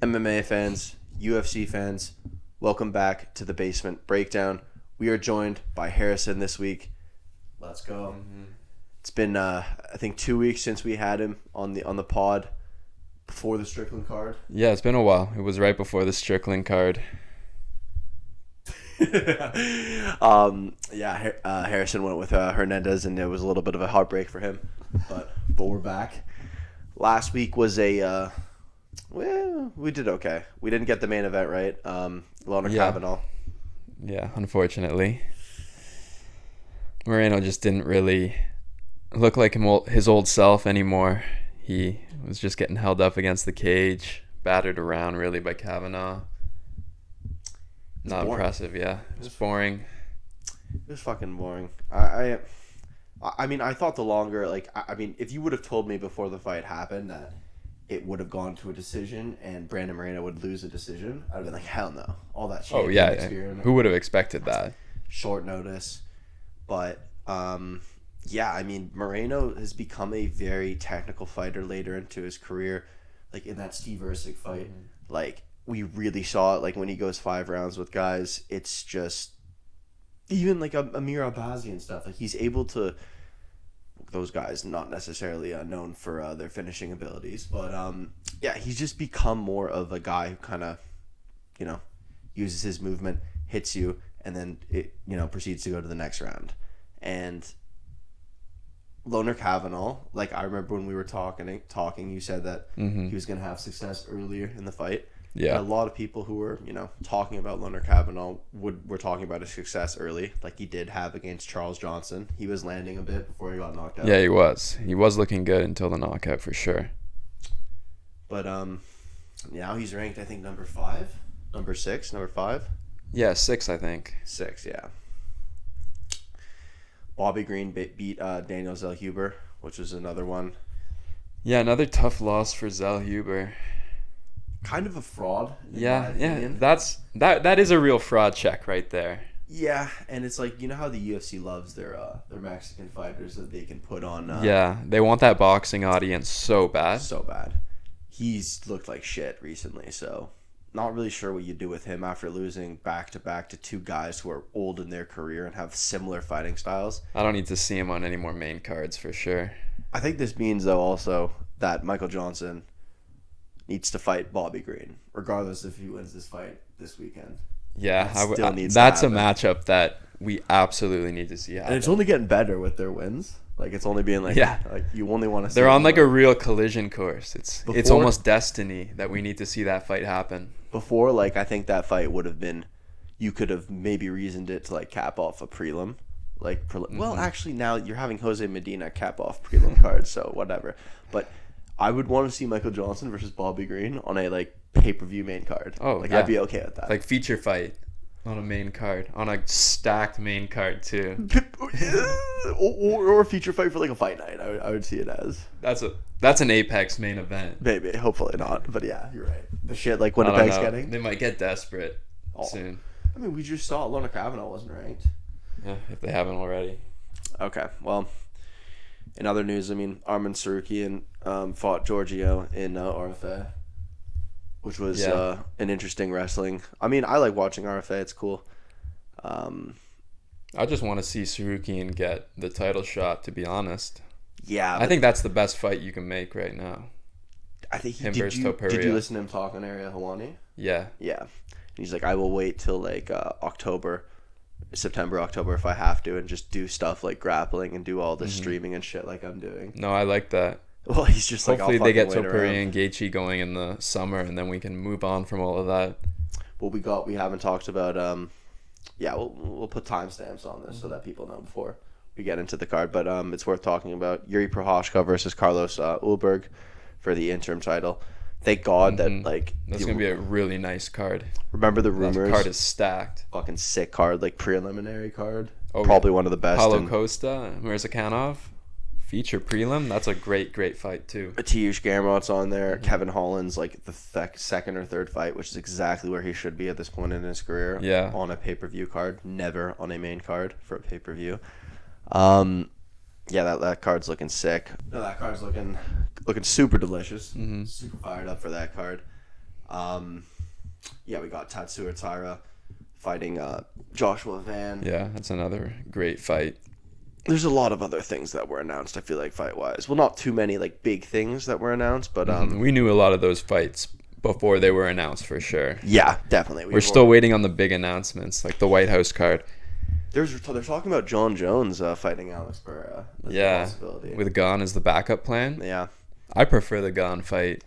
MMA fans, UFC fans, welcome back to the Basement Breakdown. We are joined by Harrison this week. Let's go. It's been I think 2 weeks since we had him on the pod before the Strickland card. Yeah, it's been a while. It was right before the Strickland card. Harrison went with Fernandez, and it was a little bit of a heartbreak for him, but we're back. Last week was we did okay. We didn't get the main event right. Loner Kavanaugh. Yeah, unfortunately. Moreno just didn't really look like his old self anymore. He was just getting held up against the cage, battered around really by Kavanaugh. Not impressive, yeah. It was boring. It was fucking boring. I mean, I thought the longer, if you would have told me before the fight happened that it would have gone to a decision and Brandon Moreno would lose a decision, I'd have been like, hell no. All that shit. Oh, yeah. Who would have expected that? Short notice. But, Moreno has become a very technical fighter later into his career. Like, in that Steve Erceg fight, we really saw it, when he goes 5 rounds with guys, it's just, even Amir Albazi and stuff, he's able to, those guys not necessarily known for their finishing abilities, but he's just become more of a guy who kind of, uses his movement, hits you, and then it, proceeds to go to the next round. And Loner Kavanaugh, I remember when we were talking, you said that he was going to have success earlier in the fight. Yeah. And a lot of people who were, talking about Loner Kavanaugh were talking about his success early, like he did have against Charles Johnson. He was landing a bit before he got knocked out. Yeah, he was. He was looking good until the knockout for sure. But now he's ranked, I think, number 6, number 5. Yeah, 6, I think. 6, yeah. Bobby Green beat Daniel Zellhuber, which was another one. Yeah, another tough loss for Zellhuber. Kind of a fraud. Yeah. That is a real fraud check right there. Yeah, and it's like, how the UFC loves their Mexican fighters that they can put on. They want that boxing audience so bad. So bad. He's looked like shit recently, so not really sure what you do with him after losing back-to-back to 2 guys who are old in their career and have similar fighting styles. I don't need to see him on any more main cards for sure. I think this means, though, also that Michael Johnson needs to fight Bobby Green, regardless if he wins this fight this weekend. Yeah, that's a matchup that we absolutely need to see happen. And it's only getting better with their wins. It's only being you only want to see. They're on a real collision course. It's almost destiny that we need to see that fight happen. Before, I think that fight would have been, you could have maybe reasoned it to cap off a prelim. Well, actually now you're having Jose Medina cap off prelim cards, so whatever. But I would want to see Michael Johnson versus Bobby Green on a pay-per-view main card. Oh, yeah. I'd be okay with that. Feature fight on a main card, on a stacked main card too. or a feature fight for a fight night. I would see it as. That's an Apex main event. Maybe, hopefully not. But yeah, you're right. The shit Winnipeg's getting. They might get desperate soon. I mean, we just saw Loner Kavanaugh wasn't ranked. Yeah, if they haven't already. Okay, well. In other news, Arman Sarukian fought Giorgio in RFA, which was an interesting wrestling. I like watching RFA. It's cool. I just want to see Sarukian get the title shot, to be honest. Yeah. I think that's the best fight you can make right now. I think him versus Toperia. Did you listen to him talk on Area Hawani? Yeah. Yeah. And he's like, I will wait till September, October if I have to, and just do stuff like grappling and do all the streaming and shit like I'm doing. No, I like that. Well, he's just hopefully they get Toperia and Gaethje going in the summer, and then we can move on from all of that. What we haven't talked about. We'll put timestamps on this so that people know before we get into the card. But it's worth talking about Yuri Prochazka versus Carlos Ulberg for the interim title. Thank God that that's gonna be a really nice card. Remember the rumors? That card is stacked. Fucking sick card, preliminary card. Probably one of the best. Paulo Costa, Mirzakanov, feature prelim. That's a great fight too. Atiush Gamrot's on there. Kevin Holland's the second or third fight, which is exactly where he should be at this point in his career. Yeah. On a pay-per-view card, never on a main card for a pay-per-view. That card's looking sick. No, that card's looking super delicious. Super fired up for that card. Yeah, we got Tatsuya Taira fighting Joshua Van. Yeah, that's another great fight. There's a lot of other things that were announced, I feel like, fight-wise. Well, not too many, like, big things that were announced, but... We knew a lot of those fights before they were announced, for sure. Yeah, definitely. We're still waiting on the big announcements, like the White House card. They're talking about John Jones fighting Alex Pereira. Yeah, with Gon as the backup plan. Yeah. I prefer the Gon fight.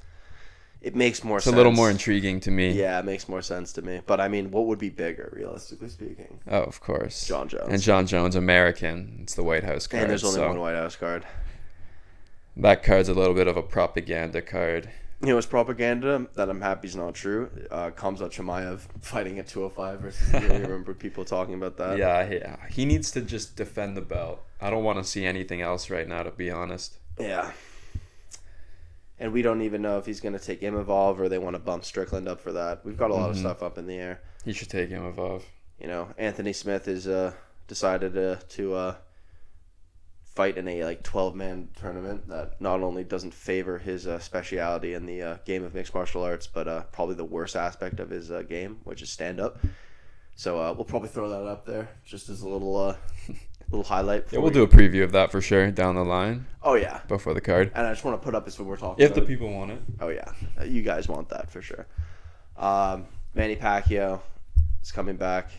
It makes more sense. It's a little more intriguing to me. Yeah, it makes more sense to me. But, I mean, what would be bigger, realistically speaking? Oh, of course. John Jones. And John Jones, American. It's the White House card. And there's only one White House card. That card's a little bit of a propaganda card. You know, it's propaganda that I'm happy is not true. Khamzat Chimaev fighting at 205 versus you remember people talking about that. Yeah, he needs to just defend the belt. I don't want to see anything else right now, to be honest. Yeah. And we don't even know if he's going to take Imavov or they want to bump Strickland up for that. We've got a lot of stuff up in the air. He should take Imavov. You know, Anthony Smith is decided to fight in a 12-man tournament that not only doesn't favor his speciality in the game of mixed martial arts, but probably the worst aspect of his game, which is stand-up. So we'll probably throw that up there just as a little highlight. Yeah, we'll do a preview of that for sure down the line. Oh, yeah. Before the card. And I just want to put up this when we're talking if about the people want it. Oh, yeah. You guys want that for sure. Manny Pacquiao is coming back,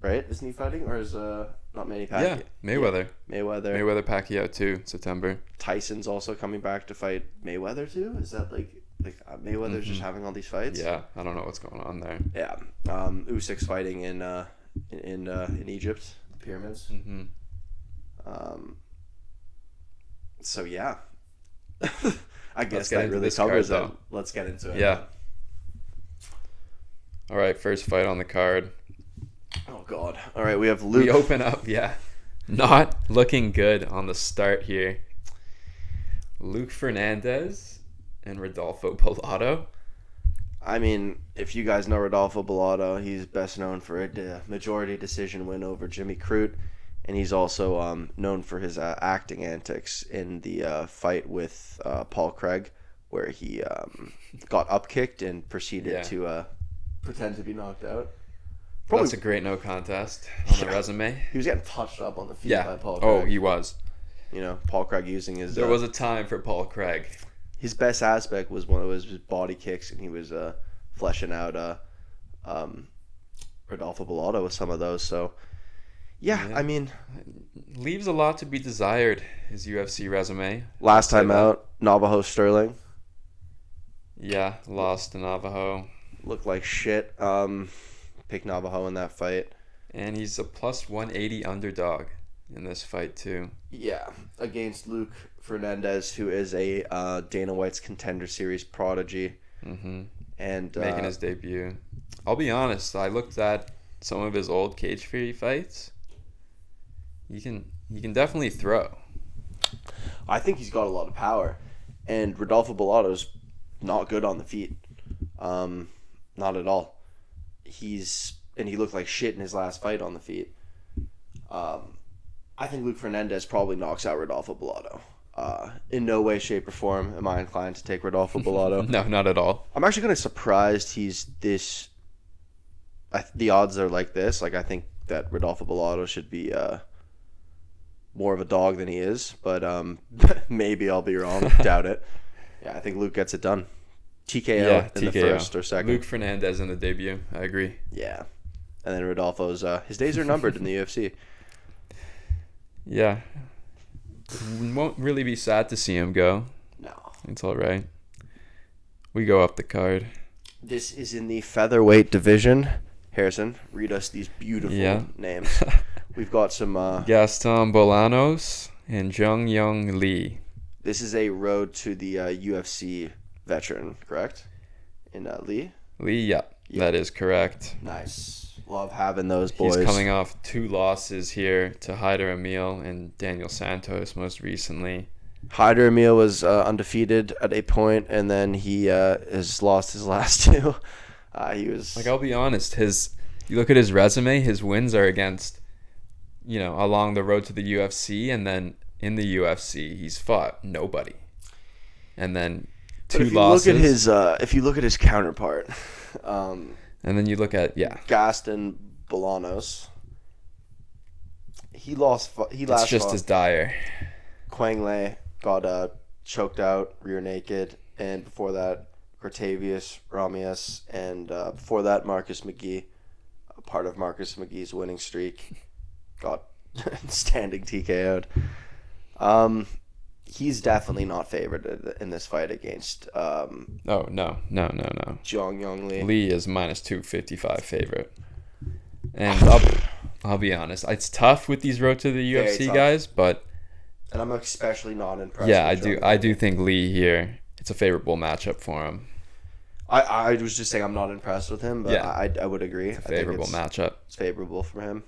right? Isn't he fighting? Or is not Manny Pacquiao? Yeah, Mayweather. Yeah. Mayweather. Mayweather Pacquiao too, September. Tyson's also coming back to fight Mayweather too? Is that like Mayweather's just having all these fights? Yeah, I don't know what's going on there. Yeah. Usyk's fighting in Egypt, the pyramids. Mm-hmm. So yeah. I guess that really covers it. Let's get into it. Yeah. All right, first fight on the card. Oh God! All right, we have Luke. We open up, yeah. Not looking good on the start here. Luke Fernandez and Rodolfo Bellato. I mean, if you guys know Rodolfo Bellato, he's best known for a majority decision win over Jimmy Crute, and he's also known for his acting antics in the fight with Paul Craig, where he got upkicked and proceeded to pretend to be knocked out. Probably, that's a great no contest on the resume. He was getting touched up on the feet by Paul Craig. Oh, he was. You know, Paul Craig using his... There was a time for Paul Craig. His best aspect was one of his body kicks, and he was fleshing out Rodolfo Bellato with some of those. So, yeah, I mean... Leaves a lot to be desired, his UFC resume. Last time out, Navajo Sterling. Yeah, lost to Navajo. Looked like shit. Pick Navajo in that fight. And he's a plus 180 underdog in this fight too. Yeah, against Luke Fernandez, who is a Dana White's Contender Series prodigy. Mm-hmm. And making his debut. I'll be honest, I looked at some of his old Cage Fury fights. He can definitely throw. I think he's got a lot of power. And Rodolfo Bellato's not good on the feet. Not at all. He looked like shit in his last fight on the feet. I think Luke Fernandez probably knocks out Rodolfo Bellato. In no way, shape, or form am I inclined to take Rodolfo Bellato. No, not at all. I'm actually kind of surprised he's this... the odds are like this. Like, I think that Rodolfo Bellato should be more of a dog than he is. But maybe I'll be wrong. Doubt it. Yeah, I think Luke gets it done. TKO in the first or second. Luke Fernandez in the debut. I agree. Yeah. And then Rodolfo's... his days are numbered in the UFC. Yeah. Won't really be sad to see him go. No. It's all right. We go up the card. This is in the featherweight division. Harrison, read us these beautiful names. We've got some... Gaston Bolanos and Jeong Lee. This is a road to the UFC veteran, correct? In Lee? Lee, yeah. That is correct. Nice. Love having those boys. He's coming off 2 losses here to Hyder Emil and Daniel Santos most recently. Hyder Emil was undefeated at a point, and then he has lost his last 2. He was... I'll be honest. You look at his resume, his wins are against, along the road to the UFC, and then in the UFC, he's fought nobody. And then two losses. If you look at his counterpart, and then you look at Gaston Bolanos. He last it's just fought as dire. Quang Lei got choked out, rear naked, and before that, Cortavius Ramius, and before that, Marcus McGee, a part of Marcus McGee's winning streak, got standing TKO'd. He's definitely not favored in this fight against. Oh no. Jeong Lee. Lee is minus 255 favorite, and I'll be honest, it's tough with these road to the UFC guys, but. And I'm especially not impressed. Yeah, I do think Lee here. It's a favorable matchup for him. I was just saying I'm not impressed with him, but yeah. I would agree. It's a favorable matchup. It's favorable for him.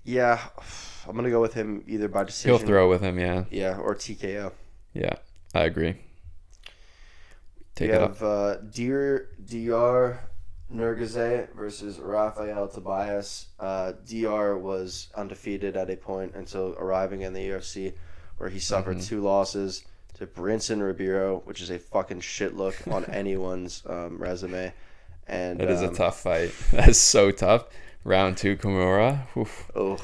Yeah, I'm gonna go with him either by decision. He'll throw with him, yeah. Yeah, or TKO. Yeah, I agree. We have Diyar Nurgozhay versus Rafael Tobias. Diyar was undefeated at a point until arriving in the UFC, where he suffered 2 losses to Brinson Ribeiro, which is a fucking shit look on anyone's resume. And it is a tough fight. That's so tough. Round 2 Kimura. Ugh.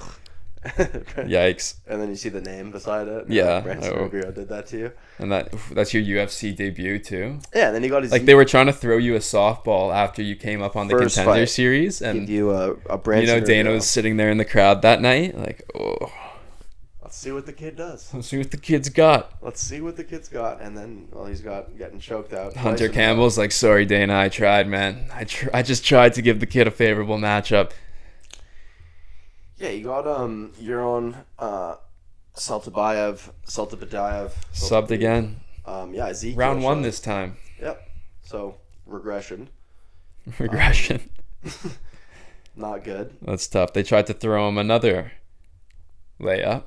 Yikes. And then you see the name beside it. Yeah. Brinson Ribeiro did that to you. And that's your UFC debut too. Yeah, and then you got his they were trying to throw you a softball after you came up on the Contender fight. Series, and give you a Brinson Dana was sitting there in the crowd that night, let's see what the kid does. Let's see what the kid's got. And then he's getting choked out. Hunter Campbell's like, sorry Dana, I tried, man. I just tried to give the kid a favorable matchup. Yeah, you got Yeong Saltabayev. Subbed again. Yeah, Ezekiel. Round 1 this time. Yep. So regression. Not good. That's tough. They tried to throw him another layup.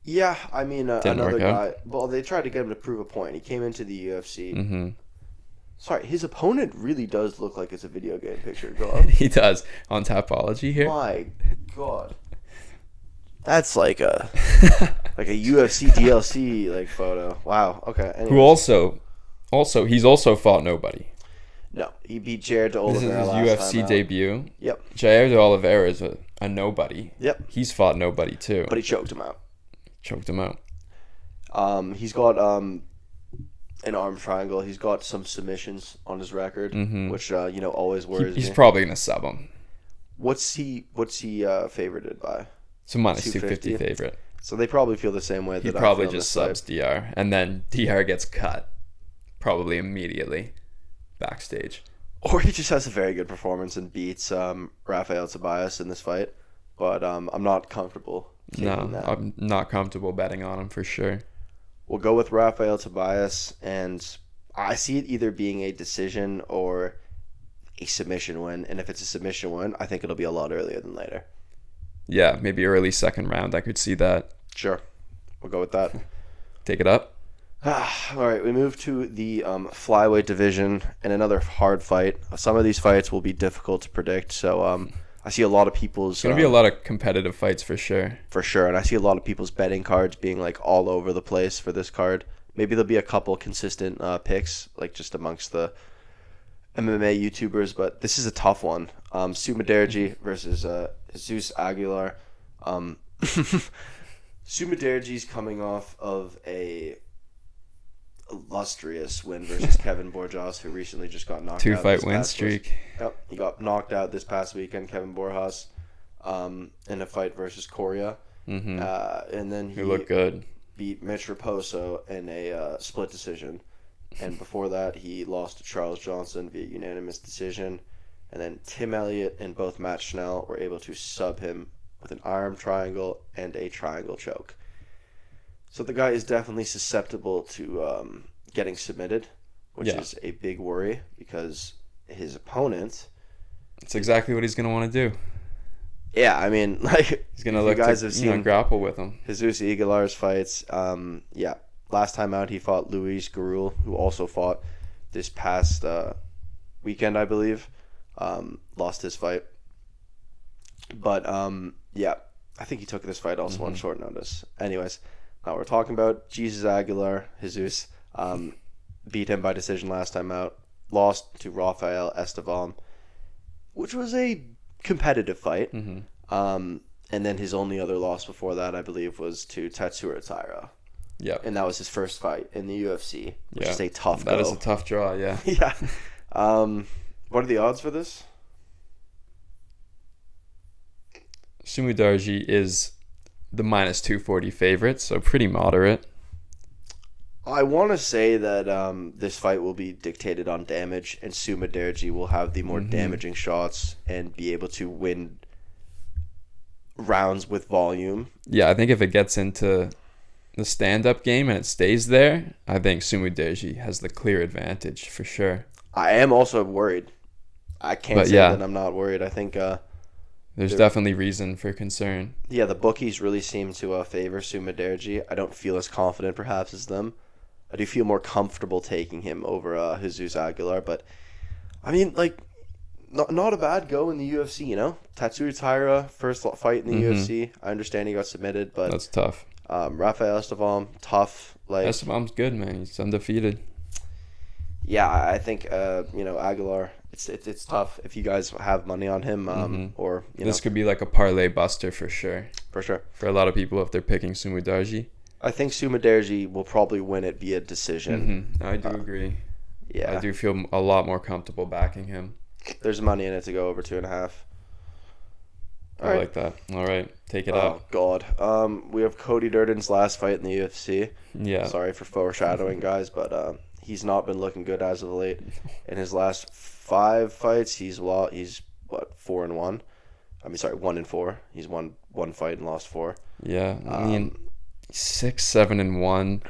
Yeah, I mean another guy. Out. Well, they tried to get him to prove a point. He came into the UFC. Mm-hmm. Sorry, his opponent really does look like it's a video game picture. Go up. He does on Tapology here. My God, that's like a UFC DLC photo. Wow. Okay. Anyways. Who also he's also fought nobody. No, he beat Jair de Oliveira. This is his UFC debut. Yep. Jair de Oliveira is a nobody. Yep. He's fought nobody too. But he choked him out. He's got an arm triangle. He's got some submissions on his record, which always worries me. He's probably gonna sub him. What's he favorited by? So minus 250 favorite. So they probably feel the same way. He probably just subs Diyar, and then Diyar gets cut, probably immediately, backstage. Or he just has a very good performance and beats Rafael Tobias in this fight. But I'm not comfortable. I'm not comfortable betting on him for sure. We'll go with Rafael Tobias, and I see it either being a decision or a submission win. And if it's a submission win, I think it'll be a lot earlier than later. Yeah, maybe early second round. I could see that. Sure. We'll go with that. Take it up. All right, we move to the flyweight division and another hard fight. Some of these fights will be difficult to predict, so I see a lot of people's... It's going to be a lot of competitive fights for sure. For sure, and I see a lot of people's betting cards being all over the place for this card. Maybe there'll be a couple consistent picks, just amongst the MMA YouTubers, but this is a tough one. Sumudaerji versus Jesus Aguilar. Sumudaerji's coming off of a illustrious win versus Kevin Borjas, who recently just got knocked out. 2-fight win streak. Yep, he got knocked out this past weekend, Kevin Borjas, in a fight versus Coria. Mm-hmm. And then he looked good. Beat Mitch Raposo in a split decision. And before that, he lost to Charles Johnson via unanimous decision. And then Tim Elliott and both Matt Schnell were able to sub him with an arm triangle and a triangle choke. So the guy is definitely susceptible to getting submitted, which is a big worry because his opponent... It's exactly what he's going to want to do. Yeah, I mean, he's going to look to grapple with him. Jesus Aguilar's fights. Last time out, he fought Luis Garul, who also fought this past weekend, I believe. Lost his fight. But, I think he took this fight also on short notice. Anyways, we're talking about Jesus Aguilar, Jesus. Beat him by decision last time out. Lost to Rafael Estevam, which was a competitive fight. And then his only other loss before that, I believe, was to Tatsuro Taira. Yeah. And that was his first fight in the UFC, which is a tough go. That is a tough draw, yeah. Yeah. What are the odds for this? Sumudaerji is the minus 240 favorite, so pretty moderate. I want to say that this fight will be dictated on damage, and Sumudaerji will have the more damaging shots and be able to win rounds with volume. Yeah, I think if it gets into the stand-up game and it stays there, I think Sumudaerji has the clear advantage for sure. I am also worried. I can't say that I'm not worried. I think there's definitely reason for concern. Yeah, the bookies really seem to favor Sumudaerji. I don't feel as confident perhaps as them. I do feel more comfortable taking him over Jesus Aguilar, but I mean, like, not a bad go in the UFC, you know? Tatsuro Taira, first fight in the UFC. I understand he got submitted, but that's tough. Rafael Estevam, tough. Like, Estevam's good, man. He's undefeated. Yeah, I think Aguilar. It's tough if you guys have money on him, or this could be like a parlay buster for sure. For sure. For a lot of people, if they're picking Sumudaerji. I think Sumudaerji will probably win it via decision. I do agree. Yeah, I do feel a lot more comfortable backing him. There's money in it to go over 2.5. I like that. All right, take it out. Oh God. We have Cody Durden's last fight in the UFC. Yeah. Sorry for foreshadowing, guys, but he's not been looking good as of late. In his last 5 fights, he's 4-1. I mean, sorry, 1-4. He's won 1 fight and lost 4. Yeah, I mean, 6-7-1.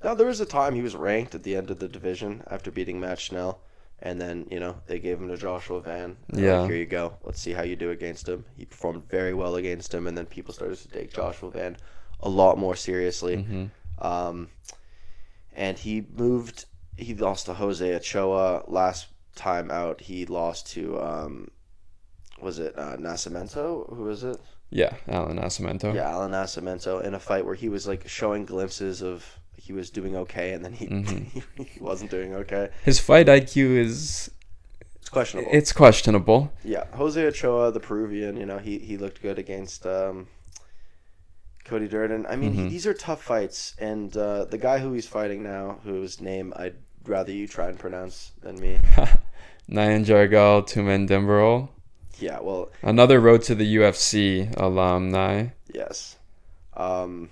Now there was a time he was ranked at the end of the division after beating Matt Schnell, and then they gave him to Joshua Van. Yeah. Here you go. Let's see how you do against him. He performed very well against him, and then people started to take Joshua Van a lot more seriously. And he lost to Jose Ochoa last time out. He lost to was it Nascimento? Who was it? Yeah, Alan Nascimento. Yeah, Alan Nascimento, in a fight where he was like showing glimpses of he was doing okay, and then he wasn't doing okay. His fight IQ is questionable. It's questionable. Yeah, Jose Ochoa, the Peruvian, he looked good against Cody Durden. I mean, these are tough fights, and the guy who he's fighting now, whose name I'd rather you try and pronounce than me. Nyanjargal Tumendemberel. Yeah, well... Another Road to the UFC alumni. Yes. Who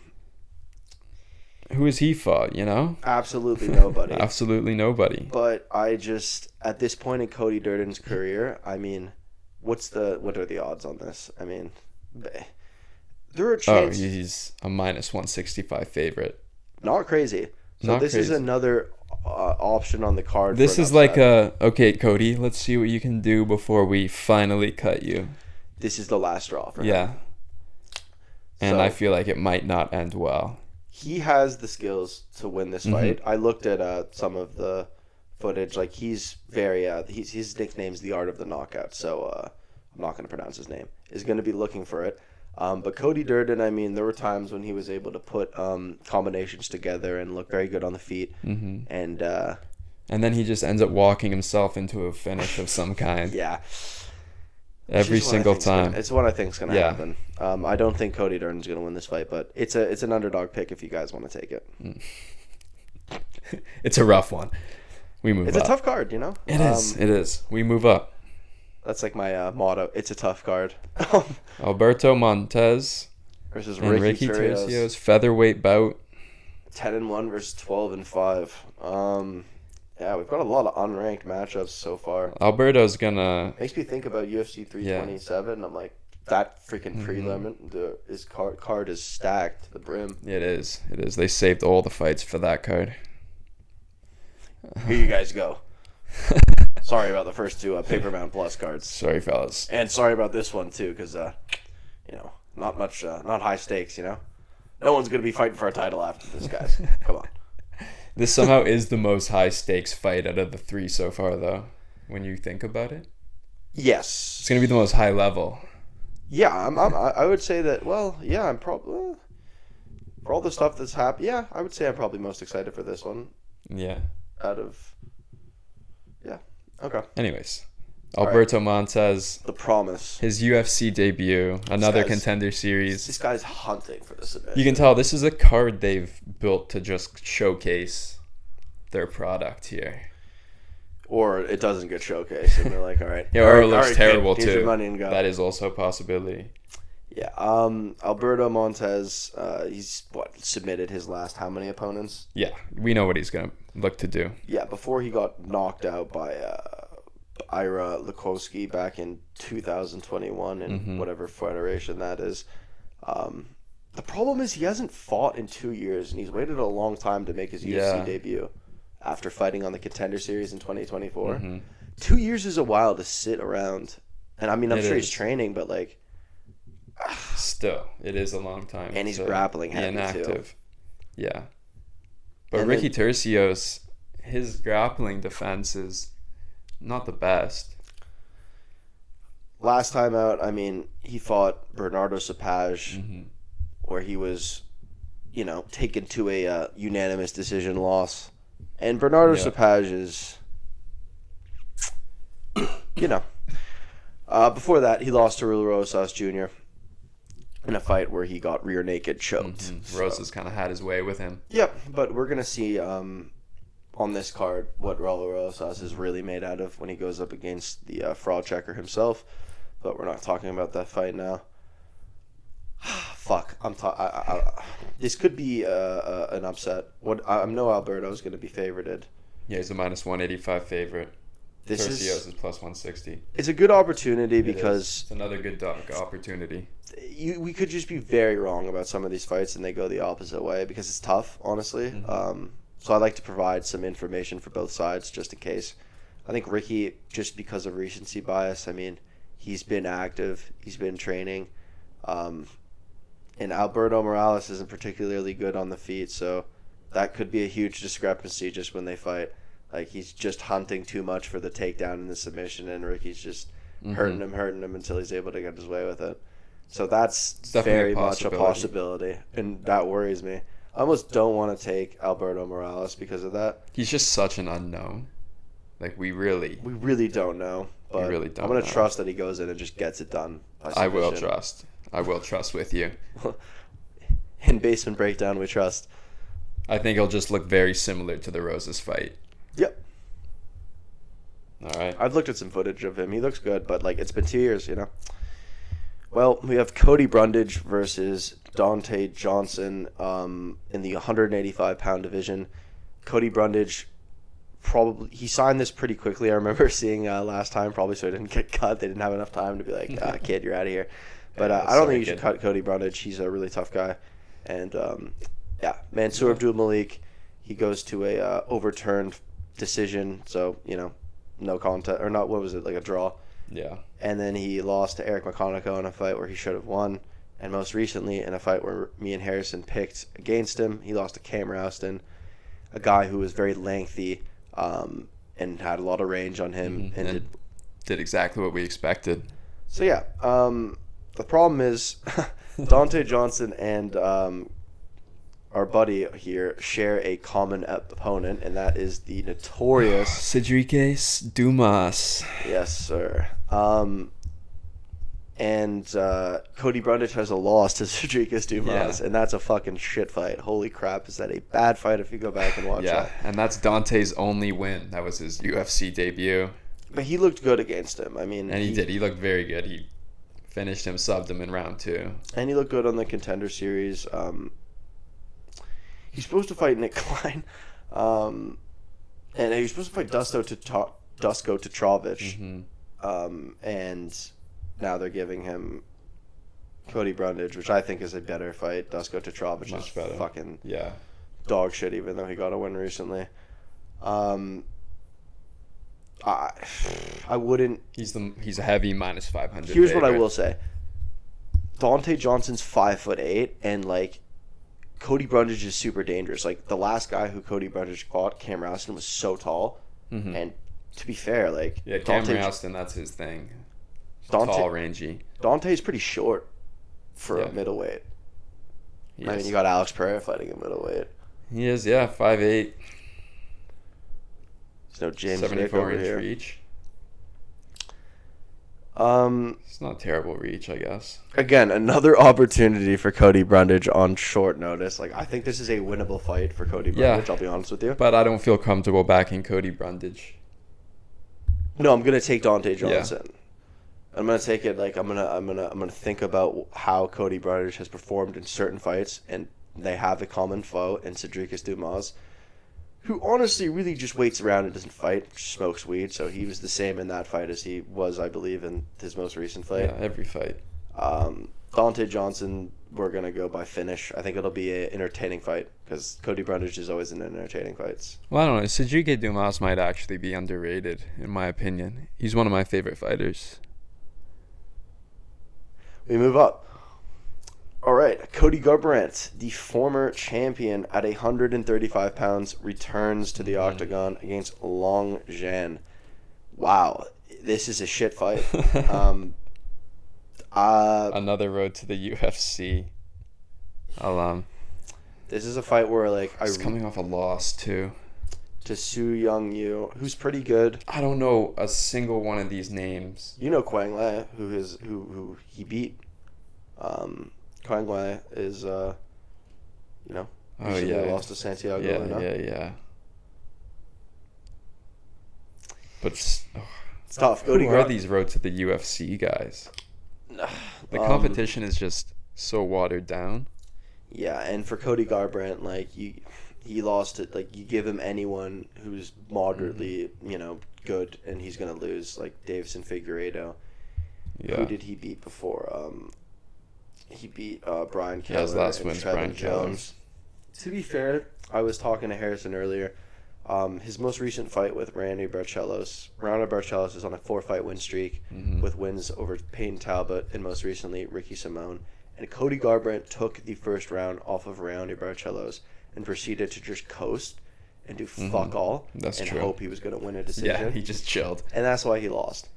has he fought, Absolutely nobody. Absolutely nobody. But I just, at this point in Cody Durden's career, I mean, what are the odds on this? I mean, there are chances... Oh, he's a minus 165 favorite. Not crazy. So this is another option on the card. This is like okay, Cody, let's see what you can do before we finally cut you. This is the last straw for him. Yeah. And I feel like it might not end well. He has the skills to win this fight. I looked at some of the footage. Like, he's very... his nickname's the Art of the Knockout, so I'm not going to pronounce his name. Is going to be looking for it. But Cody Durden, I mean, there were times when he was able to put combinations together and look very good on the feet. And then he just ends up walking himself into a finish of some kind. Yeah. Every single time. It's what I think is going to happen. I don't think Cody Durden's going to win this fight, but it's an underdog pick if you guys want to take it. It's a rough one. We move up. It's a tough card, It is. We move up. That's like my motto. It's a tough card. Alberto Montes versus and Ricky Turcios. Featherweight bout. 10-1 versus 12-5. Yeah, we've got a lot of unranked matchups so far. Alberto's gonna... Makes me think about UFC 327. I'm like, that freaking prelim, his card is stacked to the brim. It is. They saved all the fights for that card. Here you guys go. Sorry about the first 2 Paper Mount Plus cards. Sorry, fellas. And sorry about this one, too, because, not much, not high stakes, No one's going to be fighting for a title after this, guys. Come on. This somehow is the most high stakes fight out of the 3 so far, though, when you think about it. Yes. It's going to be the most high level. Yeah, I would say that, well, yeah, I'm probably... for all the stuff that's happened, yeah, I would say I'm probably most excited for this one. Yeah. Out of, yeah, okay. Anyways, Alberto Montes, the promise. his UFC debut, another contender series. This guy's hunting for the submission. You can tell this is a card they've built to just showcase their product here. Or it doesn't get showcased, and they're like, all right. Yeah, or it looks terrible kid, here's too. your money and go. That is also a possibility. Yeah, Alberto Montes, he's submitted his last how many opponents? Yeah, we know what he's gonna look to do. Yeah, before he got knocked out by Ira Lukowski back in 2021 in whatever federation that is. The problem is he hasn't fought in 2 years, and he's waited a long time to make his UFC debut after fighting on the Contender Series in 2024. 2 years is a while to sit around, and I mean I'm sure he's training, but like. Still, it is a long time. And he's grappling heavy inactive. Too. Yeah. But and Ricky Turcios, his grappling defense is not the best. Last time out, I mean, he fought Bernardo Sapage, where he was, taken to a unanimous decision loss. And Bernardo Sapage is, before that, he lost to Raul Rosas Jr. in a fight where he got rear naked choked. Rosas kind of had his way with him. Yep, but we're going to see on this card what Raul Rosas is really made out of when he goes up against the fraud checker himself. But we're not talking about that fight now. Fuck, this could be an upset. I know Alberto's going to be favorited. Yeah, he's a minus 185 favorite. Turcios is plus 160. It's a good opportunity because it's another good opportunity. We could just be very wrong about some of these fights and they go the opposite way because it's tough, honestly. So I like to provide some information for both sides just in case. I think Ricky, just because of recency bias, I mean, he's been active, he's been training, and Alberto Morales isn't particularly good on the feet, so that could be a huge discrepancy just when they fight. Like, he's just hunting too much for the takedown and the submission, and Ricky's just hurting him until he's able to get his way with it. So that's very much a possibility, and that worries me. I almost don't want to take Alberto Morales because of that. He's just such an unknown. Like, we really don't know. But we really don't I'm going know. to trust that he goes in and just gets it done. I will trust with you. In Basement Breakdown, we trust. I think he'll just look very similar to the Roses fight. Yep. All right. I've looked at some footage of him. He looks good, but like it's been 2 years, Well, we have Cody Brundage versus Donte Johnson in the 185-pound division. Cody Brundage he signed this pretty quickly. I remember seeing last time, probably so he didn't get cut. They didn't have enough time to be like, kid, you're out of here. But I don't think you should cut Cody Brundage. He's a really tough guy. And, Mansour Abdul Malik, he goes to a overturned decision. So, no contest. Or not, what was it, like a draw? Yeah. And then he lost to Eric McConaughey in a fight where he should have won. And most recently, in a fight where me and Harrison picked against him, he lost to Cam Rouston, a guy who was very lengthy and had a lot of range on him. And did exactly what we expected. So, yeah. The problem is Donte Johnson and our buddy here share a common opponent, and that is the notorious Cedriques Dumas. Yes, sir. And Cody Brundage has a loss to Cedriques Dumas, and that's a fucking shit fight. Holy crap, is that a bad fight if you go back and watch that? And that's Dante's only win. That was his UFC debut. But he looked good against him. I mean, and he did. He looked very good. He finished him, subbed him in round 2. And he looked good on the Contender Series. He's supposed to fight Nick Klein. And he was supposed to fight Dusko Tatrovic. And now they're giving him Cody Brundage, which I think is a better fight. Dusko Tatrovic is fucking dog shit, even though he got a win recently. I wouldn't. He's a heavy minus 500. Here's what I will say. Donte Johnson's 5'8", and like Cody Brundage is super dangerous. Like the last guy who Cody Brundage fought, Cam Rouston, was so tall, and to be fair, like Cam Rouston, that's his thing. Tall, rangy. Dante's pretty short for a middleweight. I mean, you got Alex Pereira fighting in middleweight. He is, yeah, 5'8". There's no James Vick over 74-inch here. reach. It's not terrible reach, I guess. Again, another opportunity for Cody Brundage on short notice. Like, I think this is a winnable fight for Cody Brundage, I'll be honest with you. But I don't feel comfortable backing Cody Brundage. No, I'm gonna take Donte Johnson. Yeah. I'm gonna take it like I'm gonna think about how Cody Brundage has performed in certain fights, and they have a common foe in Cedricus Dumas, who honestly really just waits around and doesn't fight, smokes weed. So he was the same in that fight as he was, I believe, in his most recent fight. Yeah, every fight. Donte Johnson, we're gonna go by finish. I think it'll be an entertaining fight because Cody Brundage is always in entertaining fights. Well, I don't know. Cedric Dumas might actually be underrated, in my opinion. He's one of my favorite fighters. We move up. All right, Cody Garbrandt, the former champion at 135 pounds, returns to the octagon against Long Zhan. Wow, this is a shit fight. Another road to the UFC. This is a fight where he's coming off a loss too. To Su Young Yu, who's pretty good. I don't know a single one of these names. You know Quang Le, who he beat. Quang Le is, lost to Santiago. Yeah. But it's tough. Who are these road to the UFC guys? The competition is just so watered down. Yeah, and for Cody Garbrandt, he lost it. Like, you give him anyone who's moderately, good, and he's gonna lose. Like Davison Figueiredo. Yeah. Who did he beat before? He beat Brian Keller. Yeah, his last win's Brian Jones. To be fair, I was talking to Harrison earlier. His most recent fight with Randy Barcelos is on a 4-fight win streak with wins over Payne Talbot and most recently Ricky Simone. And Cody Garbrandt took the first round off of Randy Barcelos and proceeded to just coast and do fuck all. That's and true. Hope he was going to win a decision. Yeah, he just chilled. And that's why he lost.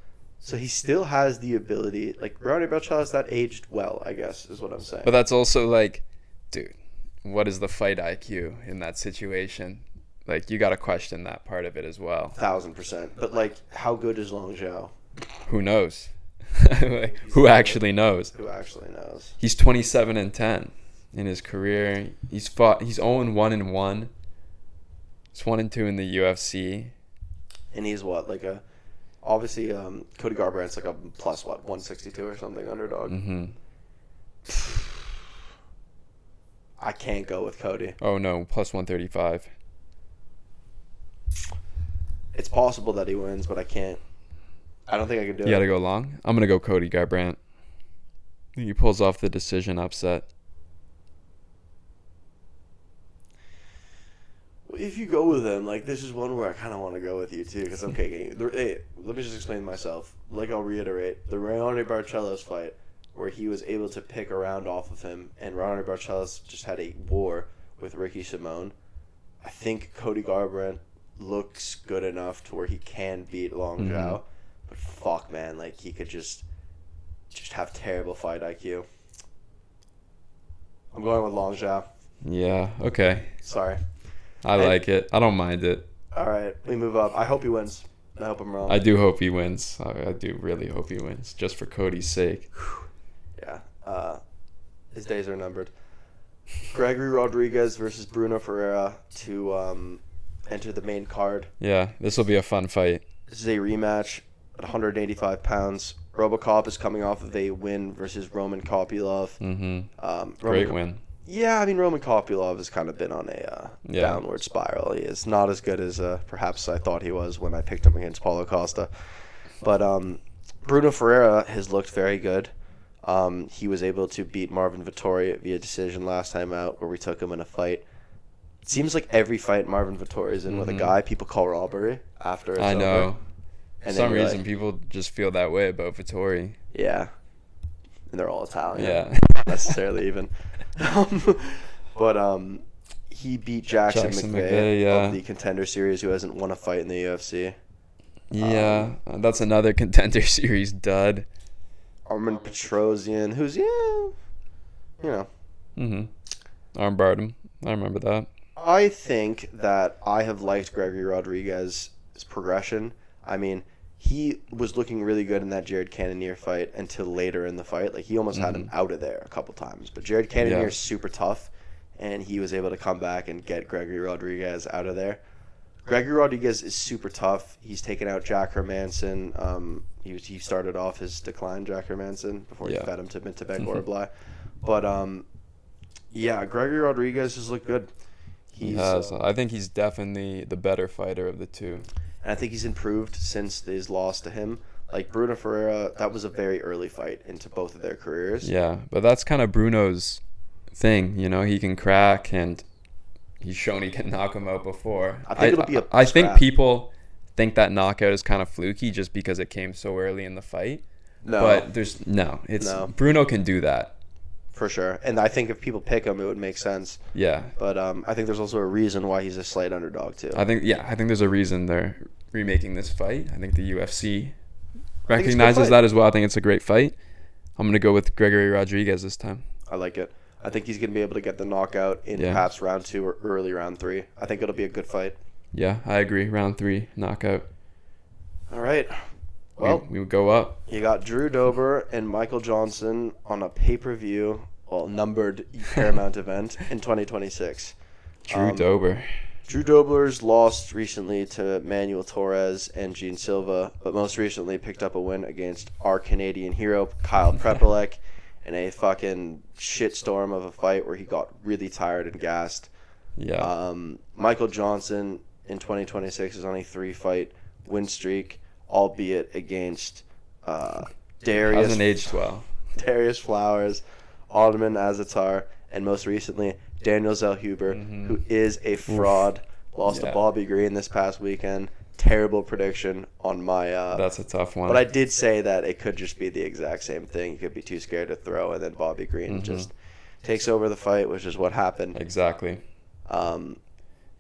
So he still has the ability. Like, Randy Barcelos, that aged well, I guess, is what I'm saying. But that's also dude, what is the fight IQ in that situation? You got to question that part of it as well. 1,000%. But, how good is Long Xiao? Who knows? Who actually knows? Who actually knows? He's 27-10 in his career. He's 0-1-1. He's 1-2 in the UFC. And he's what, obviously, Cody Garbrandt's a plus 162 or something underdog. I can't go with Cody. Oh no, plus 135. It's possible that he wins, but I can't. I don't think I can do it. You gotta go long? I'm gonna go Cody Garbrandt. He pulls off the decision upset. If you go with him, this is one where I kind of want to go with you too, because let me just explain myself. I'll reiterate, the Randy Barcelos fight, where he was able to pick a round off of him, and Randy Barcelos just had a war with Ricky Simone. I think Cody Garbrandt looks good enough to where he can beat Long Zhao, but fuck, man, he could just have terrible fight IQ. I'm going with Long Zhao. Yeah. Okay. Sorry. I like it. I don't mind it. All right, we move up. I hope he wins. I hope I'm wrong. I do hope he wins. I do really hope he wins, just for Cody's sake. Yeah. His days are numbered. Gregory Rodrigues versus Brunno Ferreira to enter the main card. Yeah, this will be a fun fight. This is a rematch at 185 pounds. Robocop is coming off of a win versus Roman Kopylov. Great win. Yeah, Roman Kopylov has kind of been on a downward spiral. He is not as good as perhaps I thought he was when I picked him against Paulo Costa. But Brunno Ferreira has looked very good. He was able to beat Marvin Vettori via decision last time out, where we took him in a fight. It seems like every fight Marvin Vettori is in with a guy, people call robbery after it's over. I know. For some reason, like, people just feel that way about Vettori. Yeah. And they're all Italian. Yeah. Not necessarily even. But he beat Jackson McVeigh of the Contender Series, who hasn't won a fight in the UFC. Yeah, that's another Contender Series dud. Armin Petrosian, who's, Armbarred him. I remember that. I think that I have liked Gregory Rodriguez's progression. I mean, he was looking really good in that Jared Cannonier fight until later in the fight. Like, he almost had him out of there a couple times. But Jared Cannonier is super tough, and he was able to come back and get Gregory Rodriguez out of there. Gregory Rodriguez is super tough. He's taken out Jack Hermanson. He started off his decline, Jack Hermanson, before he fed him to Mintabek Orblai. But, Gregory Rodriguez has looked good. He has. I think he's definitely the better fighter of the two. And I think he's improved since his loss to him. Like, Bruno Ferreira, that was a very early fight into both of their careers. Yeah, but that's kind of Bruno's thing. You know, he can crack, and he's shown he can knock him out before. I think it'll be a I think people think that knockout is kind of fluky just because it came so early in the fight. No. But Bruno can do that. For sure. And I think if people pick him, it would make sense. Yeah. But I think there's also a reason why he's a slight underdog, too. I think there's a reason they're remaking this fight. I think the UFC recognizes that as well. I think it's a great fight. I'm going to go with Gregory Rodriguez this time. I like it. I think he's going to be able to get the knockout in perhaps round 2 or early round 3. I think it'll be a good fight. Yeah, I agree. Round 3, knockout. All right. Well, we would go up. You got Drew Dober and Michael Johnson on a pay-per-view, numbered Paramount event in 2026. Drew Dober. Drew Dober's lost recently to Manuel Torres and Gene Silva, but most recently picked up a win against our Canadian hero, Kyle Prepolek, in a fucking shitstorm of a fight where he got really tired and gassed. Yeah. Michael Johnson in 2026 is on a 3-fight win streak, albeit against Darius. Hasn't aged well. Darius Flowers, Ottoman Azatar, and most recently Daniel Zellhuber, who is a fraud. Lost to Bobby Green this past weekend. Terrible prediction on my... That's a tough one. But I did say that it could just be the exact same thing. He could be too scared to throw, and then Bobby Green just takes over the fight, which is what happened. Exactly.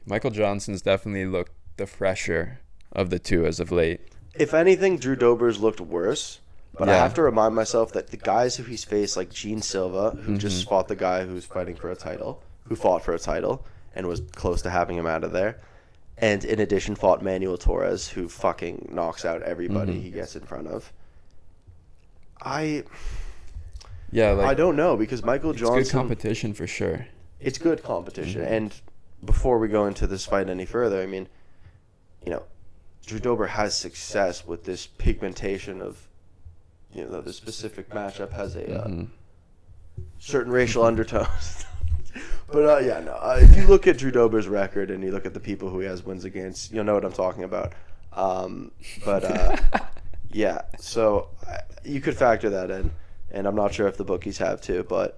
Michael Johnson's definitely looked the fresher of the two as of late. If anything, Drew Dober's looked worse. But I have to remind myself that the guys who he's faced, like Gene Silva, who just fought the guy who's fighting for a title, who fought for a title and was close to having him out of there, and in addition fought Manuel Torres, who fucking knocks out everybody he gets in front of. I don't know, because Michael Johnson... It's good competition for sure. It's good competition. And before we go into this fight any further, I mean, Drew Dober has success with this pigmentation of, the specific matchup has a certain racial undertones. But, if you look at Drew Dober's record and you look at the people who he has wins against, you'll know what I'm talking about. So you could factor that in, and I'm not sure if the bookies have too, but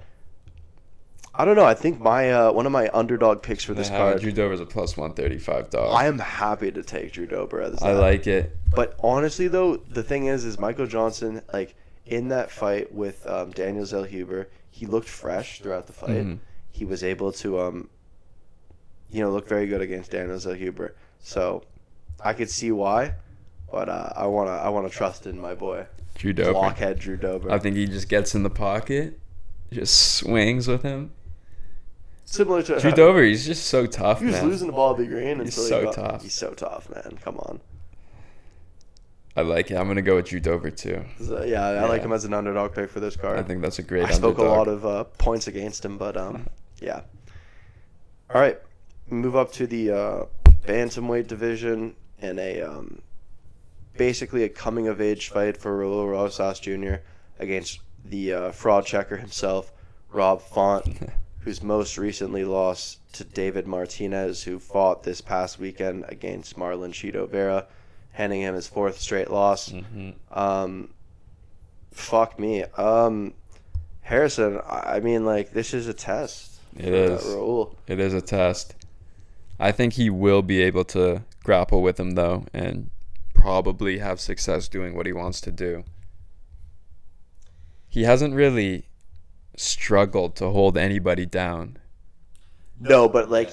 I don't know. I think my one of my underdog picks for this card. Drew Dober's a plus 135 dog. I am happy to take Drew Dober as that. I like it. But honestly, though, the thing is Michael Johnson, like, in that fight with Daniel Zellhuber, he looked fresh throughout the fight. He was able to, look very good against Daniel Zellhuber. So I could see why, but I wanna trust in my boy, Drew Dober. Blockhead Drew Dober. I think he just gets in the pocket, just swings with him. Similar to Drew Dober, he's just so tough, man. He was losing to Bobby Green. He's so tough. He's so tough, man. Come on. I like it. I'm going to go with Drew Dober, too. So, I like him as an underdog pick for this card. I think that's a great I spoke a lot of points against him, but, yeah. All right. Move up to the bantamweight division and basically a coming-of-age fight for Raul Rosas Jr. against the fraud checker himself, Rob Font, who's most recently lost to David Martinez, who fought this past weekend against Marlon Chito Vera, handing him his 4th straight loss. Fuck me. Harrison, I mean, like, this is a test. It is. Raul. It is a test. I think he will be able to grapple with him, though, and probably have success doing what he wants to do. He hasn't really struggled to hold anybody down. No, but, like,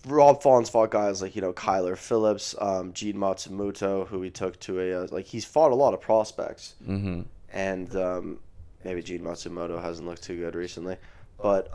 Rob Font's fought guys like, Kyler Phillips, Gene Matsumoto, who he took to he's fought a lot of prospects. And maybe Gene Matsumoto hasn't looked too good recently. But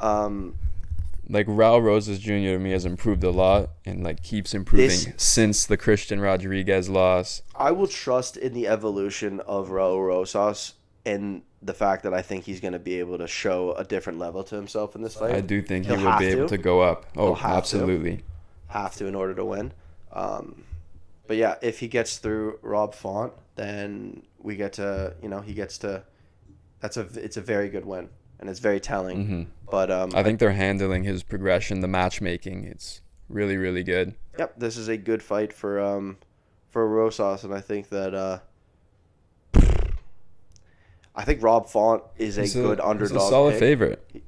like Raul Rosas Jr. to me has improved a lot and like keeps improving since the Christian Rodrigues loss. I will trust in the evolution of Raul Rosas and the fact that I think he's going to be able to show a different level to himself in this fight. I do think he would be able to go up. Oh, absolutely. Have to in order to win. But yeah, if he gets through Rob Font, then we get to, it's a very good win, and it's very telling. Mm-hmm. But I think they're handling his progression, the matchmaking. It's really, really good. Yep, this is a good fight for Rosas, and I think that I think Rob Font is a good underdog. He's a solid pick. Favorite.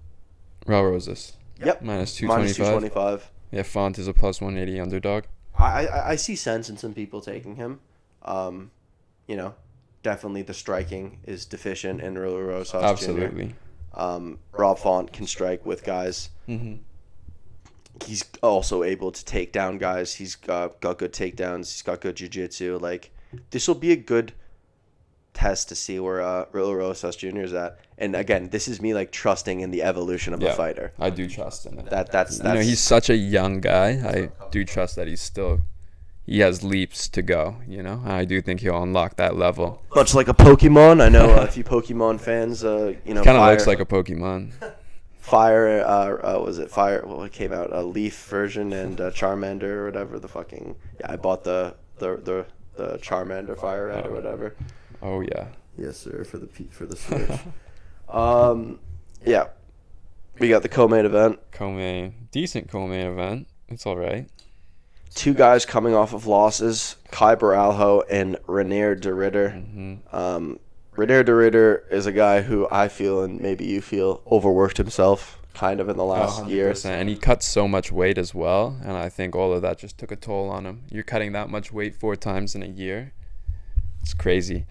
Raul Rosas. Yep. Minus 225. Yeah, Font is a plus 180 underdog. I see sense in some people taking him. Definitely the striking is deficient in Raul Rosas Absolutely. Jr. Rob Font can strike with guys. Mm-hmm. He's also able to take down guys. He's got good takedowns. He's got good jiu-jitsu. Like, this will be a good test to see where Raul Rosas Jr. is at. And again, this is me like trusting in the evolution of a fighter. I do trust in it. That's he's such a young guy. I do trust that he has leaps to go, I do think he'll unlock that level. Much like a Pokemon. I know a few Pokemon fans, kind of looks like a Pokemon. Was it Fire? Well, it came out a Leaf version and Charmander or whatever the fucking. Yeah, I bought the Charmander Fire Red or whatever. Oh yeah. Yes, sir. For the Switch. Yeah. We got the co-main event. Decent co-main event. It's all right. Two guys coming off of losses, Caio Borralho and Reinier de Ridder. Mm-hmm. Reinier de Ridder is a guy who I feel, and maybe you feel, overworked himself kind of in the last year. And he cut so much weight as well, and I think all of that just took a toll on him. You're cutting that much weight 4 times in a year. It's crazy.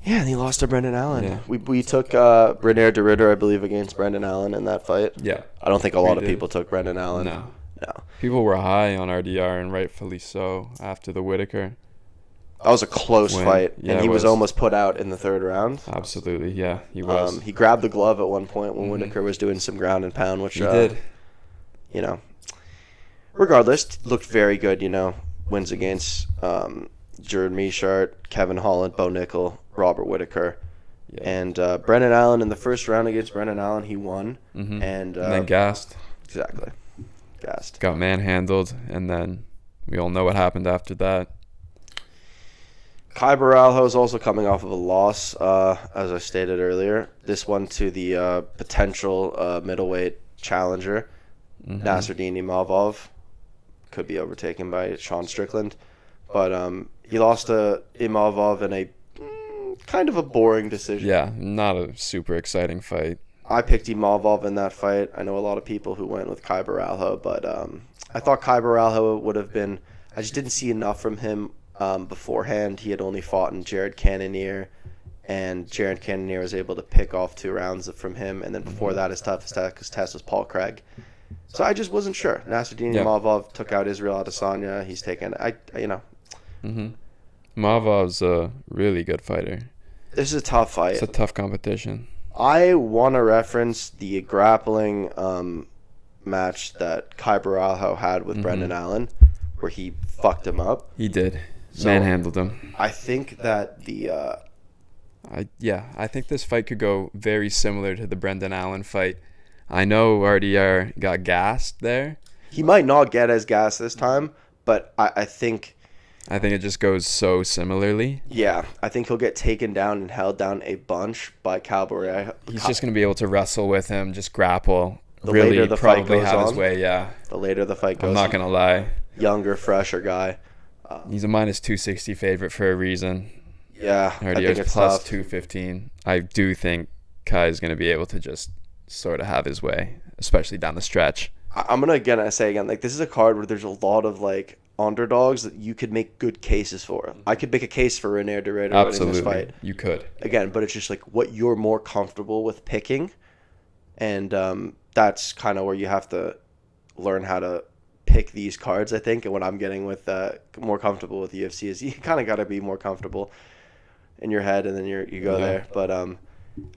Yeah, and he lost to Brendan Allen. Yeah. We took Reinier de Ridder, I believe, against Brendan Allen in that fight. Yeah. I don't think a lot of people took Brendan Allen. No. People were high on RDR, and rightfully so, after the Whitaker. That was a close fight, and he was almost put out in the 3rd round. Absolutely, yeah, he was. He grabbed the glove at one point when Whitaker was doing some ground and pound, which he did. Regardless, looked very good. Wins against Jared Meashart, Kevin Holland, Bo Nickel, Robert Whitaker, and Brendan Allen in the first round against Brendan Allen, he won, and then gassed. Exactly, gassed. Got manhandled, and then we all know what happened after that. Caio Borralho is also coming off of a loss, as I stated earlier. This one to the potential middleweight challenger, Nasruddin Imavov. Could be overtaken by Sean Strickland. But he lost to Imavov in a kind of a boring decision. Yeah, not a super exciting fight. I picked Imavov in that fight. I know a lot of people who went with Caio Borralho, but I thought Caio Borralho would have been... I just didn't see enough from him beforehand. He had only fought in Jared Cannonier, and Jared Cannonier was able to pick off 2 rounds from him, and then before that his toughest test was Paul Craig. So I just wasn't sure. Nasruddin Imavov took out Israel Adesanya. He's taken... Imavov's a really good fighter. This is a tough fight. It's a tough competition. I want to reference the grappling match that Caio Borralho had with Brendan Allen, where he fucked him up. He did. Manhandled him. I think that I think this fight could go very similar to the Brendan Allen fight. I know RDR got gassed there. He might not get as gassed this time, but I think it just goes so similarly. Yeah, I think he'll get taken down and held down a bunch by Caio Borralho. He's just going to be able to wrestle with him, just grapple. The later the fight goes have on, his way, yeah. The later the fight goes I'm not going to lie. Younger, fresher guy. He's a minus 260 favorite for a reason. Yeah, I think it's plus tough. 215. I do think Kai is going to be able to just sort of have his way, especially down the stretch. I'm going to say again, like, this is a card where there's a lot of, like, underdogs that you could make good cases for. I could make a case for Reinier de Ridder winning this fight. You could. Again, but it's just, like, what you're more comfortable with picking, and that's kind of where you have to learn how to pick these cards, I think. And what I'm getting with more comfortable with UFC is you kind of got to be more comfortable in your head, and then you go there. But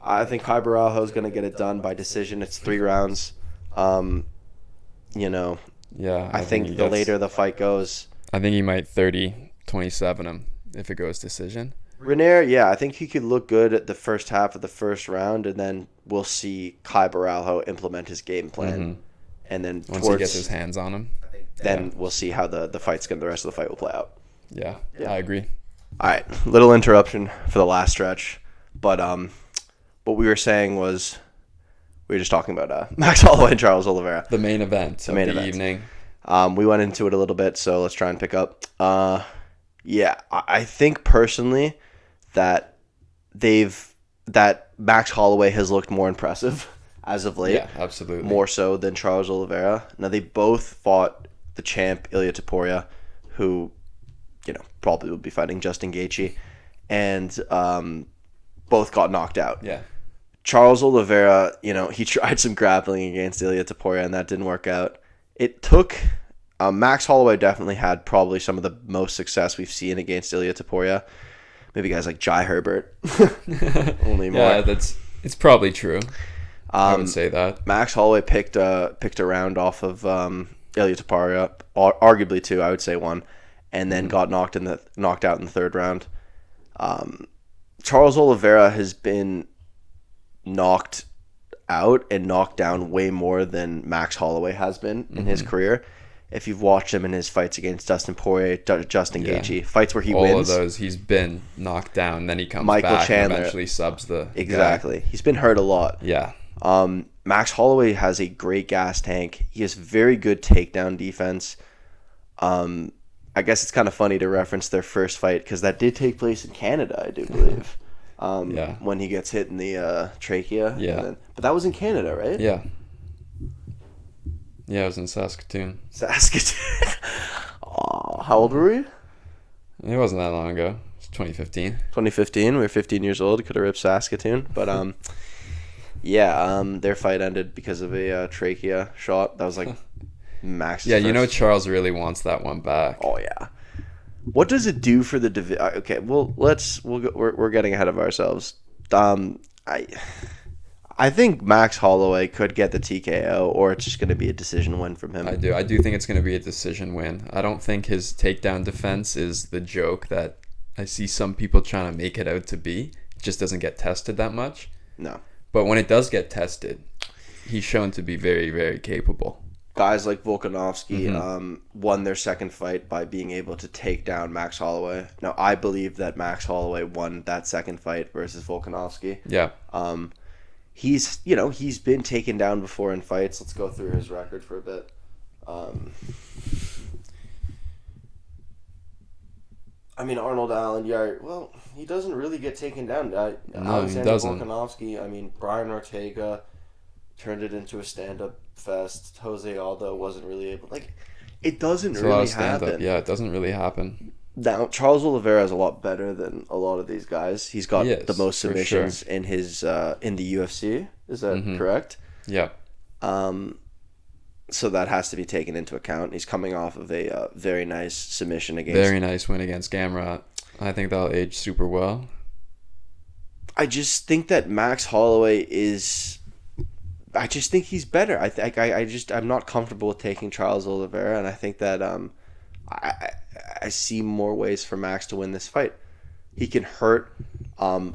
I think Caio Borralho is going to get it done by decision. It's 3 rounds. You know, Yeah. I think the later the fight goes. I think he might 30-27 him if it goes decision. Renier, yeah, I think he could look good at the first half of the first round, and then we'll see Caio Borralho implement his game plan. Mm-hmm. And then Once he gets his hands on him. then we'll see how the rest of the fight will play out. Yeah, I agree. All right, little interruption for the last stretch, but what we were saying was we were just talking about Max Holloway and Charles Oliveira. The main event of the evening. We went into it a little bit, so let's try and pick up. Yeah, I think personally that Max Holloway has looked more impressive as of late. Yeah, absolutely. More so than Charles Oliveira. Now, they both fought the champ, Ilia Topuria, who, probably would be fighting Justin Gaethje, and both got knocked out. Yeah. Charles Oliveira, he tried some grappling against Ilia Topuria, and that didn't work out. It took... Max Holloway definitely had probably some of the most success we've seen against Ilia Topuria. Maybe guys like Jai Herbert. Only more. Yeah, it's probably true. I would say that. Max Holloway picked a round off of Ilia Topuria, arguably 2, I would say 1, and then got knocked out in the 3rd round. Charles Oliveira has been knocked out and knocked down way more than Max Holloway has been in his career. If you've watched him in his fights against Dustin Poirier, Justin Gaethje, fights where he wins. All of those, he's been knocked down, then he comes Michael back Chandler, and eventually subs the Exactly. guy. He's been hurt a lot. Yeah. Max Holloway has a great gas tank. He has very good takedown defense. I guess it's kind of funny to reference their first fight because that did take place in Canada, I do believe. When he gets hit in the trachea. Yeah. But that was in Canada, right? Yeah. Yeah, it was in Saskatoon. How old were we? It wasn't that long ago. It was 2015. 2015. We were 15 years old. Could have ripped Saskatoon. But, their fight ended because of a trachea shot. That was like Max's first. Charles really wants that one back. Oh, yeah. What does it do for the division? Okay, well, we're getting ahead of ourselves. I think Max Holloway could get the TKO, or it's just going to be a decision win from him. I do think it's going to be a decision win. I don't think his takedown defense is the joke that I see some people trying to make it out to be. It just doesn't get tested that much. No. But when it does get tested, he's shown to be very, very capable. Guys like Volkanovski won their second fight by being able to take down Max Holloway. Now, I believe that Max Holloway won that second fight versus Volkanovski. Yeah. He's been taken down before in fights. Let's go through his record for a bit. Arnold Allen, Diyar, well, he doesn't really get taken down. No, Alexander he doesn't. Volkanovski, Brian Ortega turned it into a stand-up fest. Jose Aldo wasn't really able... it doesn't really happen. Yeah, it doesn't really happen. Now, Charles Oliveira is a lot better than a lot of these guys. He's got the most submissions in his in the UFC. Is that correct? Yeah. So that has to be taken into account. He's coming off of a very nice submission against... Very nice win against Garbrandt. I think that'll age super well. I just think that Max Holloway is... I just think he's better. I'm not comfortable with taking Charles Oliveira, and I think that I see more ways for Max to win this fight. He can hurt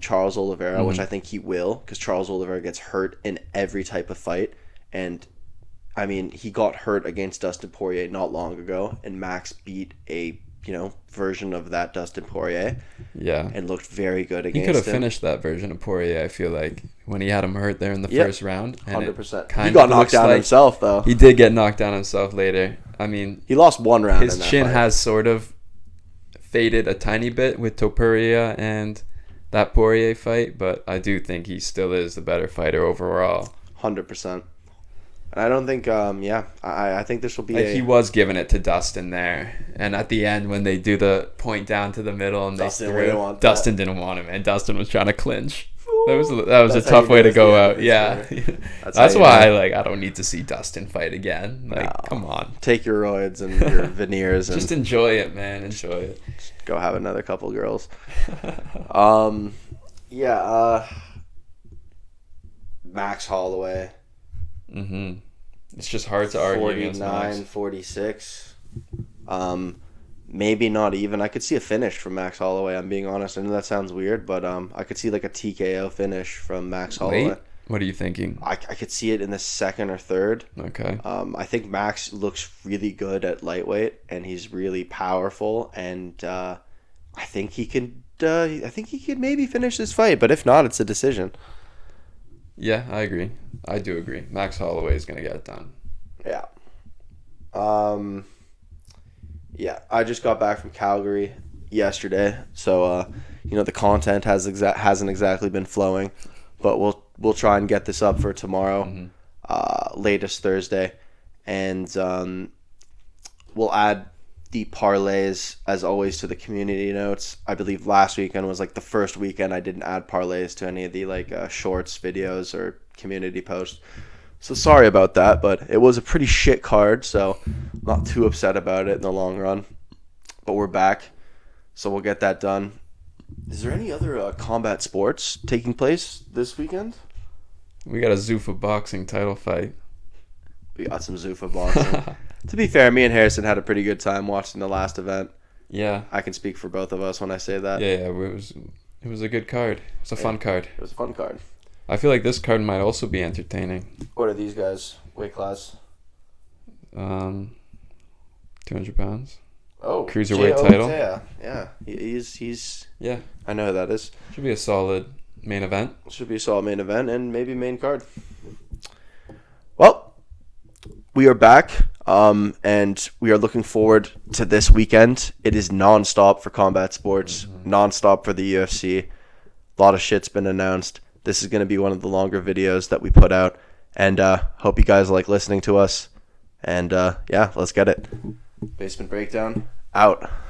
Charles Oliveira, which I think he will, because Charles Oliveira gets hurt in every type of fight. And, he got hurt against Dustin Poirier not long ago, and Max beat a, version of that Dustin Poirier. Yeah. And looked very good against him. He could have finished that version of Poirier, I feel like, when he had him hurt there in the first round. 100%. He got knocked down himself, though. He did get knocked down himself later. He lost one round. His chin has sort of faded a tiny bit with Topuria and that Poirier fight, but I do think he still is the better fighter overall. 100%. And I don't think, I think this will be he was giving it to Dustin there, and at the end when they do the point down to the middle and Dustin didn't want him, and Dustin was trying to clinch. That was a tough way to go out. Yeah, that's why I don't need to see Dustin fight again. Come on, take your roids and your veneers and just enjoy it, man. Enjoy it. Go have another couple girls. Max Holloway. Mm-hmm. It's just hard to argue against Max. 46. Maybe not even. I could see a finish from Max Holloway, I'm being honest. I know that sounds weird, but I could see like a TKO finish from Max Holloway. Late? What are you thinking? I could see it in the second or third. Okay. I think Max looks really good at lightweight, and he's really powerful, and I think he can. I think he could maybe finish this fight, but if not, it's a decision. Yeah, I agree. I do agree. Max Holloway is gonna get it done. Yeah. Yeah, I just got back from Calgary yesterday, so the content hasn't exactly been flowing, but we'll try and get this up for tomorrow, latest Thursday, and we'll add the parlays as always to the community notes. I believe last weekend was like the first weekend I didn't add parlays to any of the shorts, videos, or community posts. So sorry about that, but it was a pretty shit card, so not too upset about it in the long run. But we're back, so we'll get that done. Is there any other combat sports taking place this weekend? We got a Zuffa boxing title fight. We got some Zuffa boxing. To be fair, me and Harrison had a pretty good time watching the last event. Yeah. I can speak for both of us when I say that. Yeah, it was a good card. It was a fun card. It was a fun card. I feel like this card might also be entertaining. What are these guys? Weight class? 200 pounds. Oh, cruiserweight title. Yeah. He's. Yeah. I know who that is. Should be a solid main event. Should be a solid main event and maybe main card. Well, we are back, and we are looking forward to this weekend. It is nonstop for combat sports, nonstop for the UFC. A lot of shit's been announced. This is going to be one of the longer videos that we put out, and hope you guys like listening to us. And yeah, let's get it. Basement Breakdown, out.